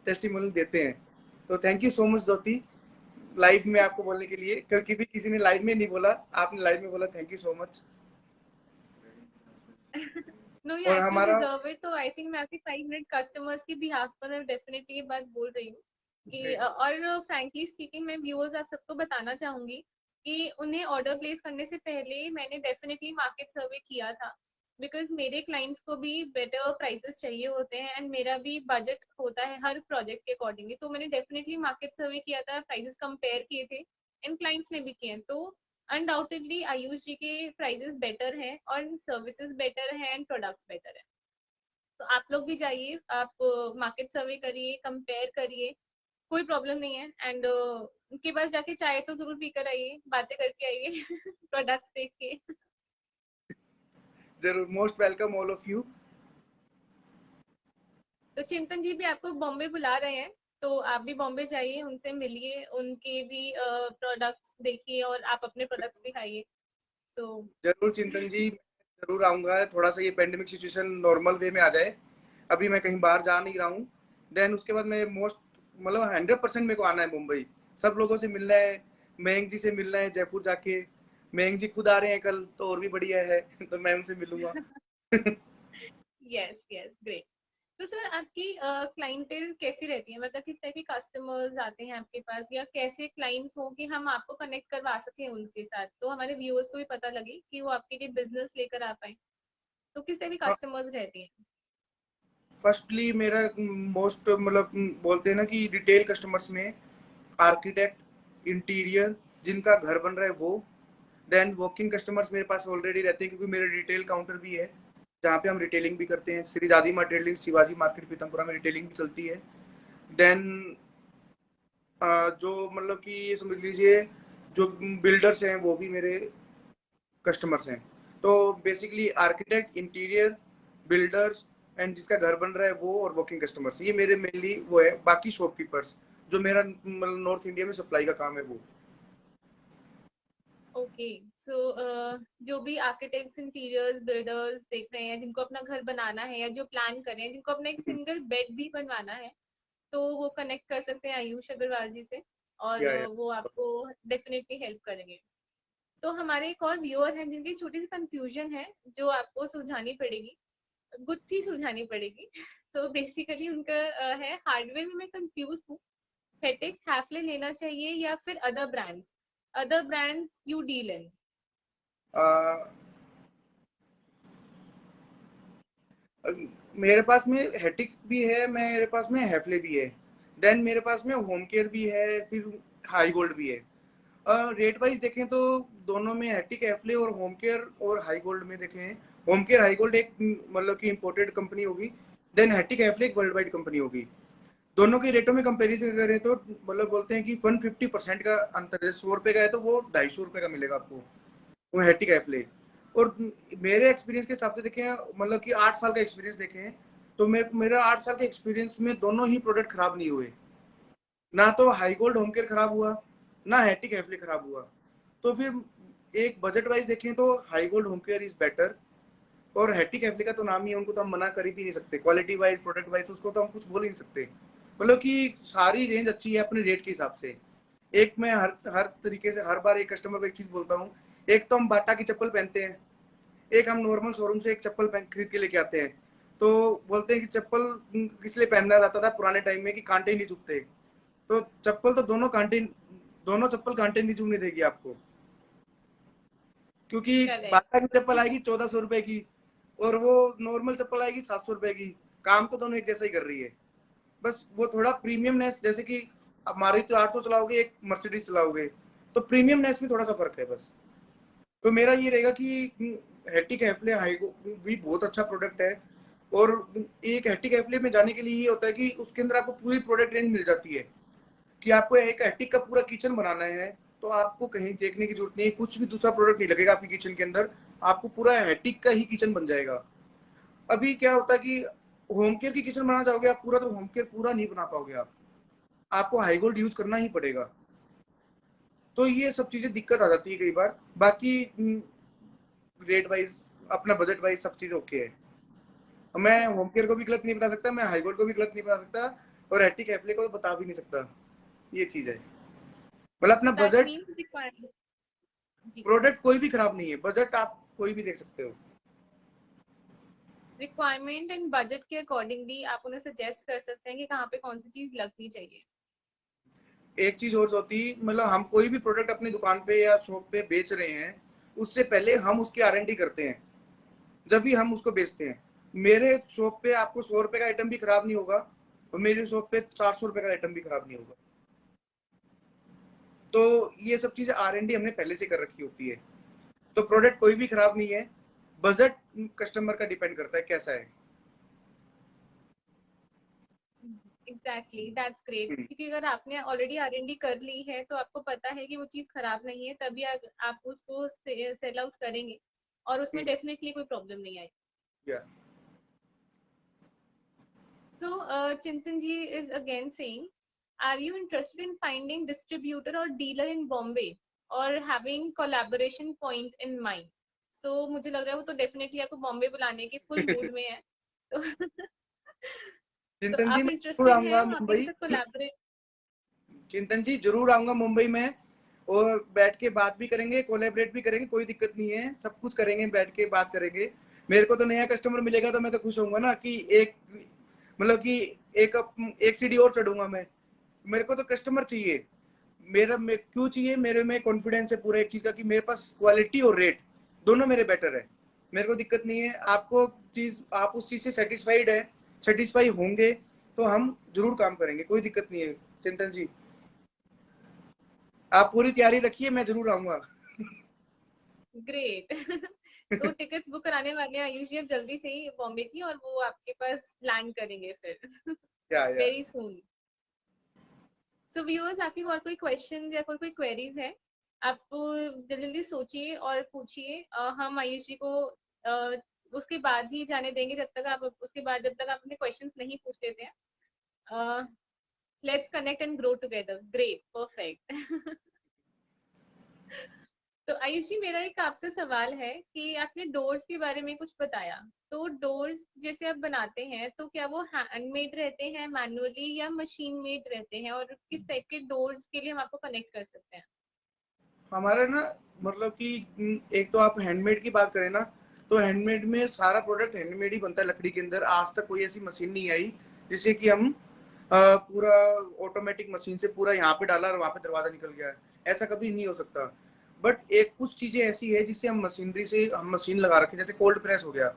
टेस्टिमोनियल देते हैं। तो thank you so much Jyoti, live में आपको बोलने के लिए, क्योंकि भी किसी ने लाइव में नहीं बोला, आपने लाइव में बोला, thank you so much. No you और एक्चुअली हमारा डिजर्व इट। तो आई थिंक मैं आपके 5 मिनट कस्टमर्स की बिहाफ पर मैं डेफिनेटली ये बात बोल रही हूँ कि और फ्रैंकली स्पीकिंग मैं व्यूअर्स आप सबको बताना चाहूंगी कि उन्हें ऑर्डर प्लेस करने से पहले मैंने डेफिनेटली मार्केट सर्वे किया था, बिकॉज मेरे क्लाइंट्स को भी बेटर प्राइसेस चाहिए होते हैं एंड मेरा भी बजट होता है हर प्रोजेक्ट के अकॉर्डिंगली। तो मैंने डेफिनेटली मार्केट सर्वे किया था, प्राइसेस कंपेयर किए थे, एंड क्लाइंट्स ने भी किए हैं। तो अनडाउटेडली आयुष जी के प्राइजेस बेटर हैं और सर्विसेज बेटर हैं एंड प्रोडक्ट्स बेटर हैं। तो आप लोग भी जाइए, आप मार्केट सर्वे करिए, कंपेयर करिए, कोई प्रॉब्लम नहीं है। एंड उनके पास जाके चाय तो जरूर पी कर आइए, बातें करके आइए प्रोडक्ट्स देख के। जरूर, most welcome all of you. तो चिंतन जी भी आपको बॉम्बे बुला रहे हैं, तो आप भी बॉम्बे जाइए, उनसे मिलिए, उनके भी प्रोडक्ट्स देखिए और आप अपने प्रोडक्ट्स दिखाइए। तो जरूर चिंतन जी, जरूर आऊंगा, थोड़ा सा ये पेंडेमिक सिचुएशन नॉर्मल वे में आ जाए। अभी मैं कहीं बाहर जा नहीं रहा हूँ। देन उसके बाद मैं मोस्ट मतलब 100% मेरे को आना है मुंबई, सब लोगों से मिलना है, मयंक जी से मिलना है जयपुर जाके। मयंक जी खुद आ रहे हैं कल, तो और भी बढ़िया है तो मैं उनसे मिलूंगा। Yes yes great. तो सर आपकी क्लाइंटेल कैसी रहती है, मतलब किस टाइप के कस्टमर्स आते हैं आपके पास, या कैसे क्लाइंट्स हो कि हम आपको कनेक्ट करवा सके उनके साथ, तो हमारे व्यूअर्स को भी पता लगे कि वो आपके लिए बिजनेस लेकर आ पाए। तो किस टाइप के कस्टमर्स रहते हैं? फर्स्टली मेरा मोस्ट मतलब बोलते हैं ना कि रिटेल कस्टमर्स में आर्किटेक्ट, इंटीरियर, जिनका घर बन रहा है वो। देन वॉकिंग कस्टमर्स मेरे पास ऑलरेडी रहते हैं, क्योंकि मेरे रिटेल काउंटर भी है जहाँ पे हम रिटेलिंग भी करते हैं। Shri Dadi Mart retailing Shivaji market Pitampura में रिटेलिंग भी चलती है। देन जो मतलब कि ये समझ लीजिए जो बिल्डर्स हैं वो भी मेरे कस्टमर्स हैं। तो basically architect, interior, builders and जिसका घर बन रहा है वो, और वर्किंग कस्टमर्स, ये मेरे मेनली वो है। बाकी शॉपकीपर्स, जो मेरा मतलब नॉर्थ इंडिया में सप्लाई का काम है वो। ओके। सो जो भी आर्किटेक्ट्स, इंटीरियर्स, बिल्डर्स देख रहे हैं, जिनको अपना घर बनाना है या जो प्लान कर रहे हैं, जिनको अपना एक सिंगल बेड भी बनवाना है, तो वो कनेक्ट कर सकते हैं आयुष अग्रवाल जी से, और या वो आपको डेफिनेटली हेल्प करेंगे। तो हमारे एक और व्यूअर हैं जिनकी छोटी सी कंफ्यूजन है, जो आपको सुलझानी पड़ेगी, गुत्थी सुलझानी पड़ेगी। तो बेसिकली उनका है, हार्डवेयर में मैं कंफ्यूज हूँ, फेटिक हैफले लेना चाहिए या फिर other brands you deal in? मेरे पास में हेटिक भी है, मेरे पास में हैफले भी है, देन मेरे पास में होम केयर भी है, फिर हाई गोल्ड भी है। रेट वाइज देखें तो दोनों में हेटिक, हैफले और होम केयर और हाई गोल्ड में देखें, होम केयर हाई गोल्ड एक मतलब कि इंपोर्टेड कंपनी होगी, देन हेटिक हैफले एक वर्ल्ड वाइड कंपनी होगी। दोनों के रेटों में कंपेरिजन करें तो मतलब बोलते हैं कि 150% का अंतर है। 100 रुपए का है तो वो 250 रुपए का मिलेगा आपको, वो हेटिक एफले। और मेरे एक्सपीरियंस के हिसाब से देखें, मतलब कि 8 साल का एक्सपीरियंस देखें, तो मेरा 8 साल के एक्सपीरियंस में दोनों ही प्रोडक्ट खराब नहीं हुए। ना तो हाई गोल्ड होम केयर खराब हुआ, ना हेटिक एफले खराब हुआ। तो फिर एक बजट वाइज देखें तो high gold home care is better, और हैटी कैफे का तो नाम ही है, उनको तो हम मना कर ही नहीं सकते। क्वालिटी वाइज, प्रोडक्ट वाइज उसको तो हम कुछ बोल ही नहीं सकते। मतलब कि सारी रेंज अच्छी है अपने रेट के हिसाब से। एक मैं हर तरीके से हर बार एक कस्टमर को एक चीज बोलता हूँ, एक तो हम बाटा की चप्पल पहनते हैं, एक हम नॉर्मल शोरूम से एक चप्पल खरीद के लेके आते हैं। तो बोलते हैं कि चप्पल इसलिए पहनना जाता था पुराने टाइम में कि कांटे नहीं चुभते। तो चप्पल तो दोनों चप्पल कांटे नहीं चुभने देगी आपको, क्योंकि करेक्ट। बाटा की चप्पल आएगी 1400 रुपए की और वो नॉर्मल चप्पल आएगी 700 रुपए की। काम तो दोनों एक जैसा ही कर रही है, बस वो थोड़ा प्रीमियमनेस, जैसे कि अब मारुति 800 चलाओगे, एक मर्सिडीज चलाओगे, तो प्रीमियमनेस में थोड़ा सा फर्क है बस। तो मेरा ये रहेगा कि हैटी कैफले हाईगो भी बहुत अच्छा प्रोडक्ट है। और एक हैटी कैफले में जाने के लिए ये होता है कि उसके अंदर आपको पूरी प्रोडक्ट रेंज मिल जाती है कि आपको एक हैटिक का पूरा किचन बनाना है, तो आपको कहीं देखने की जरूरत नहीं, कुछ भी दूसरा प्रोडक्ट नहीं लगेगा आपकी किचन के अंदर, आपको पूरा हैटिक का ही किचन बन जाएगा। अभी क्या होता है कि होम केयर की किचन बनाना चाहोगे आप पूरा, तो होम केयर पूरा नहीं बना पाओगे आप, आपको हाई गोल्ड यूज करना ही पड़ेगा। तो ये सब चीजें दिक्कत आ जाती है कई बार। बाकी रेट वाइज, अपना बजट वाइज सब चीज ओके है। मैं होम केयर को भी गलत नहीं बता सकता, मैं हाई गोल्ड को भी गलत नहीं बता सकता, और हैटी कैफले को बता भी नहीं सकता। ये चीज है, मतलब अपना so that budget. Means requirement. जी। प्रोडक्ट कोई भी खराब नहीं है, बजट आप कोई भी देख सकते हो। रिक्वायरमेंट एंड बजट के अकॉर्डिंगली आप उन्हें सजेस्ट कर सकते हैं कि कहाँ पे कौन सी चीज लगनी चाहिए। एक चीज और होती, मतलब हम कोई भी प्रोडक्ट अपनी दुकान पे या शॉप पे बेच रहे हैं, उससे पहले हम उसकी R&D करते हैं, जब भी हम उसको बेचते हैं। मेरे शॉप पे आपको 100 रुपए का आइटम भी खराब नहीं होगा, और मेरी शॉप पे 400 रुपए का आइटम भी खराब नहीं होगा। तो ये सब चीजें R&D हमने पहले से कर रखी होती है। तो प्रोडक्ट कोई भी खराब नहीं है, बजट कस्टमर का डिपेंड करता है कैसा है। एग्जैक्टली, दैट्स ग्रेट, हम्म, क्योंकि अगर आपने ऑलरेडी R&D कर ली है तो आपको पता है कि वो चीज़ खराब नहीं है, तभी आप उसको सेल आउट करेंगे और उसमें हम्म, डेफिनेटली कोई प्रॉब्लम नहीं आएगी। Yeah so Chintan ji is again saying, are you interested in finding distributor और डीलर इन बॉम्बे और having collaboration point in mind? So मुझे लग रहा है वो तो डेफिनेटली आपको बॉम्बे बुलाने के फुल मूड में है। तो तो चिंतन जी आप मैं जरूर इंटरेस्टेड आऊंगा हैं वहाँ पे मुंबई। साथ कोलैबोरेट? चिंतन जी जरूर आऊंगा मुंबई में, और बैठ के बात भी करेंगे, कोलैबोरेट भी करेंगे, कोई दिक्कत नहीं है, सब कुछ करेंगे, बैठ के बात करेंगे। मेरे को तो नया कस्टमर मिलेगा तो मैं तो खुश होऊंगा ना कि एक, मतलब कि एक एक सीढ़ी और चढ़ूंगा मैं। मेरे को तो कस्टमर चाहिए, क्यों चाहिए, मेरे में कॉन्फिडेंस है पूरा एक चीज का कि मेरे पास क्वालिटी और रेट दोनों मेरे बेटर है। मेरे को दिक्कत नहीं है, आपको चीज, आप उस चीज से सेटिस्फाइड है, सेटिस्फाई होंगे तो हम जरूर काम करेंगे, कोई दिक्कत नहीं है चिंतन जी। आप पूरी तैयारी रखिए, मैं जरूर आऊंगा। ग्रेट। तो टिकट्स बुक कराने वाले हैं आयुष जी अब जल्दी से ही बॉम्बे की, और वो आपके पास लैंड करेंगे फिर या वेरी सून। सो व्यूअर्स, आपकी और कोई क्वेश्चन या कोई क्वेरीज है, आप जल्दी जल्दी सोचिए और पूछिए। हम आयुष जी को उसके बाद ही जाने देंगे, जब तक आप अपने क्वेश्चंस नहीं पूछ लेते हैं। Let's connect and grow together. Great, perfect. तो आयुष जी, मेरा एक आपसे सवाल है कि आपने डोर्स के बारे में कुछ बताया, तो डोर्स जैसे आप बनाते हैं तो क्या वो हैंडमेड रहते हैं मैनुअली या मशीन मेड रहते हैं, और किस टाइप के डोर्स के लिए हम आपको कनेक्ट कर सकते हैं? हमारा ना, मतलब कि एक तो आप हैंडमेड की बात करें ना, तो हैंडमेड में सारा प्रोडक्ट हैंडमेड ही बनता है लकड़ी के अंदर। आज तक कोई ऐसी मशीन नहीं आई जिससे कि हम पूरा ऑटोमेटिक मशीन से पूरा यहाँ पे डाला और वहां पे दरवाजा निकल गया है, ऐसा कभी नहीं हो सकता। बट एक कुछ चीजें ऐसी है जिससे हम मशीनरी से हम मशीन लगा रखे, जैसे कोल्ड प्रेस हो गया।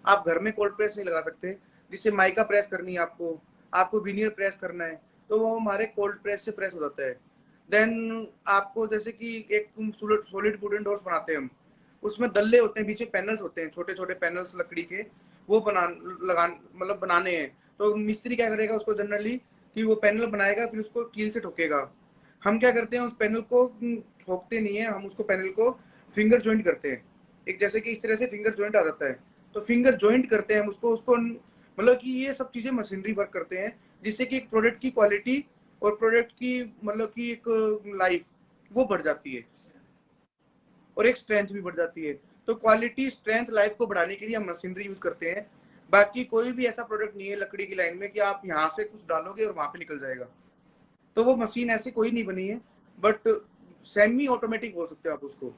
आप घर में कोल्ड प्रेस नहीं लगा सकते, जिससे माइका प्रेस करनी है आपको, आपको विनियर प्रेस करना है, तो वो हमारे कोल्ड प्रेस से प्रेस हो जाता है। देन आपको जैसे कि एक सॉलिड वुडन डोर्स बनाते हैं हम, उसमें दल्ले होते हैं, बीच में पैनल्स होते हैं, छोटे छोटे पैनल्स लकड़ी के, वो बनाने हैं। तो मिस्त्री क्या करेगा उसको जनरली, कि वो पैनल बनाएगा फिर उसको कील से ठोकेगा। हम क्या करते हैं, उस पैनल को ठोकते नहीं है, हम उसको पैनल को फिंगर जॉइंट करते हैं। एक जैसे कि इस तरह से फिंगर जॉइंट आ जाता है, तो फिंगर जॉइंट करते हैं हम उसको उसको मतलब कि ये सब चीजें मशीनरी वर्क करते हैं, जिससे कि एक प्रोडक्ट की क्वालिटी और प्रोडक्ट की, मतलब कि एक लाइफ वो बढ़ जाती है, और एक स्ट्रेंथ भी बढ़ जाती है। तो क्वालिटी, स्ट्रेंथ, लाइफ को बढ़ाने के लिए हम मशीनरी यूज करते हैं। बाकी कोई भी ऐसा प्रोडक्ट नहीं है लकड़ी की लाइन में कि आप यहाँ से कुछ डालोगे और वहां पे निकल जाएगा। तो वो मशीन ऐसी कोई नहीं बनी है, बट सेमी ऑटोमेटिक बोल सकते हो आप उसको।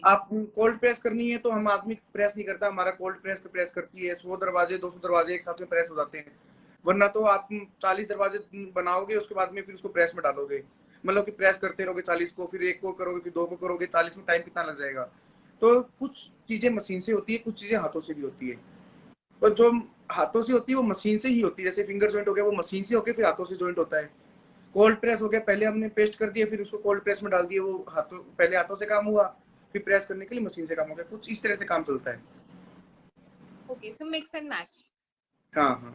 आप कोल्ड प्रेस करनी है तो हम आदमी प्रेस नहीं करता, हमारा कोल्ड प्रेस तो प्रेस करती है। 100 दरवाजे 200 दरवाजे एक साथ में प्रेस हो जाते हैं। वरना तो आप 40 दरवाजे बनाओगे, उसके बाद में फिर उसको प्रेस में डालोगे, मतलब कि प्रेस करते रहोगे 40 को, फिर एक को करोगे, फिर 2 को करोगे, 40 में टाइम कितना लग जाएगा। तो कुछ चीजें मशीन से होती है, कुछ चीजें हाथों से भी होती है। और जो हाथों से होती है वो मशीन से ही होती है। जैसे फिंगर जॉइंट हो गया, वो मशीन से होकर फिर हाथों से जॉइंट होता है। कोल्ड प्रेस हो गया, पहले हमने पेस्ट कर दिया, फिर उसको कोल्ड प्रेस में डाल दिया, वो हाथों, पहले हाथों से काम हुआ, फिर प्रेस करने के लिए मशीन से काम हो गया। कुछ इस तरह से काम चलता है। Okay, so mix and match, हाँ हाँ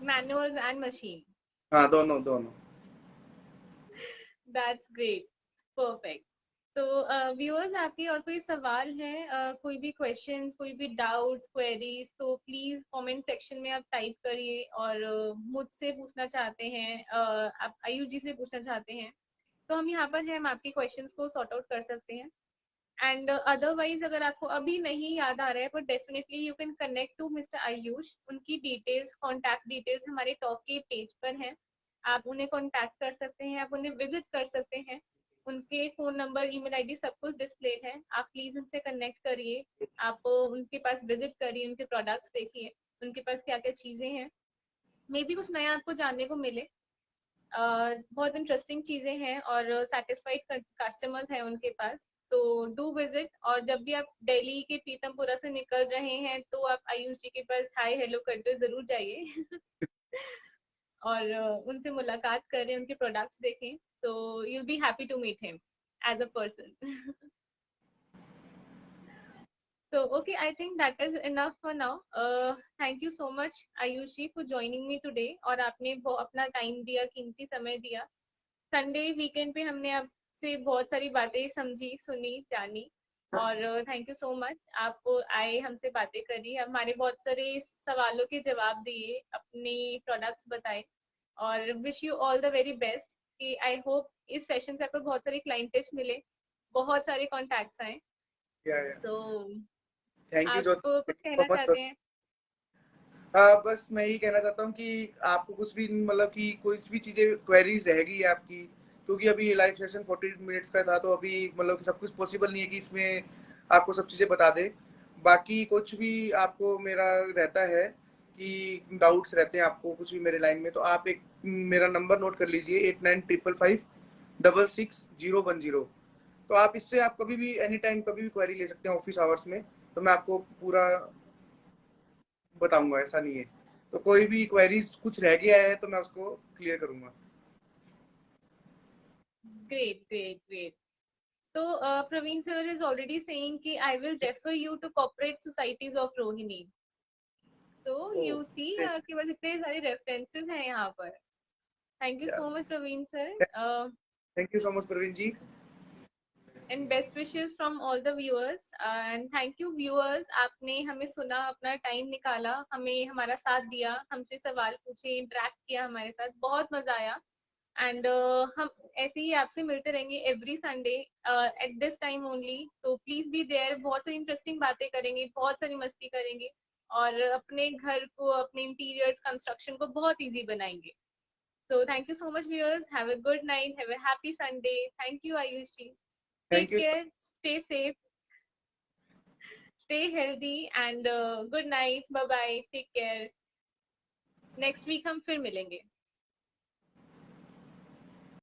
मैनुअल्स एंड मशीन। हाँ, दोनों दोनों। That's great, perfect. तो व्यूअर्स, आपके और कोई सवाल है, कोई भी क्वेश्चंस, कोई भी डाउट्स, क्वेरीज, तो प्लीज कमेंट सेक्शन में आप टाइप करिए। और मुझसे पूछना चाहते हैं, आप आयुष जी से पूछना चाहते हैं, तो हम यहाँ पर हैं, हम आपके क्वेश्चंस को सॉर्ट आउट कर सकते हैं। एंड अदरवाइज अगर आपको अभी नहीं याद आ रहा है, but definitely you can connect to mister Ayush. उनकी डिटेल्स, कॉन्टैक्ट डिटेल्स हमारे टॉक के पेज पर हैं। आप उन्हें कॉन्टैक्ट कर सकते हैं, आप उन्हें विजिट कर सकते हैं। उनके फोन नंबर, ईमेल आईडी सब कुछ डिस्प्लेड है। आप प्लीज उनसे कनेक्ट करिए, आप उनके पास विजिट करिए, उनके प्रोडक्ट्स देखिए, उनके पास क्या क्या चीजें हैं। मे बी कुछ नया आपको जानने को मिले। बहुत इंटरेस्टिंग चीजें हैं और सेटिस्फाइड कस्टमर्स हैं उनके पास। तो डू विजिट। और जब भी आप दिल्ली के पीतमपुरा से निकल रहे हैं तो आप आयुष जी के पास हाय हेलो करते जरूर जाइए। और उनसे मुलाकात करें, उनके प्रोडक्ट्स देखें, तो you'll be happy to meet him as a person. So okay, I think that is enough for now. Thank you so much Ayushi for joining me today, और आपने अपना टाइम दिया, कीमती समय दिया। संडे वीकेंड पे हमने आपसे बहुत सारी बातें समझी, सुनी, जानी। और थैंक यू सो मच, आप आए, हमसे बातें करी, हमारे बहुत सारे सवालों के जवाब दिए, अपने प्रोडक्ट्स बताए। और wish you all the very best कि आई होप इस सेशन से आपको बहुत सारे क्लाइंटेज मिले, बहुत सारे कॉन्टैक्ट्स आए। सो थैंक यू आप जो कुछ कहना चाहते हैं? बस मैं यही कहना चाहता हूँ कि आपको कुछ भी, मतलब कि कोई भी चीजें क्वेरीज रहेगी आपकी, क्योंकि अभी लाइव सेशन 40 मिनट्स का था, तो अभी मतलब कि सब कुछ पॉसिबल नहीं है कि इसमें आपको सब चीजें बता दे। बाकी कुछ भी आपको मेरा रहता है कि डाउट्स रहते हैं आपको कुछ भी मेरे लाइन में, तो आप एक मेरा नंबर नोट कर लीजिए, 8955566010। तो आप इससे आप कभी भी एनी टाइम कभी भी क्वेरी ले सकते हैं ऑफिस आवर्स में, तो मैं आपको पूरा बताऊंगा, ऐसा नहीं है। तो कोई भी क्वेरीज कुछ रह गया है तो मैं उसको क्लियर करूंगा। Great great great. So Praveen sir is already saying कि I will refer you to corporate societies of Rohini. So you see आपके पास इतने सारे references हैं यहाँ पर। Thank you so much Praveen sir. Thank you so much Praveen ji. And best wishes from all the viewers. And thank you viewers, आपने हमें सुना, अपना टाइम निकाला, हमें हमारा साथ दिया, हमसे सवाल पूछे, इंटरेक्ट किया हमारे साथ, बहुत मजा आया। एंड हम ऐसे ही आपसे मिलते रहेंगे every Sunday at this time only. तो प्लीज बी देयर, बहुत सारी इंटरेस्टिंग बातें करेंगे, बहुत सारी मस्ती करेंगे, और अपने घर को, अपने इंटीरियर्स कंस्ट्रक्शन को बहुत इजी बनाएंगे। So thank you so much viewers, have a good night, have a happy Sunday. Thank you Ayush ji, thank take you. Care, stay safe, stay healthy, and good night, bye bye, take care. Next week हम फिर मिलेंगे।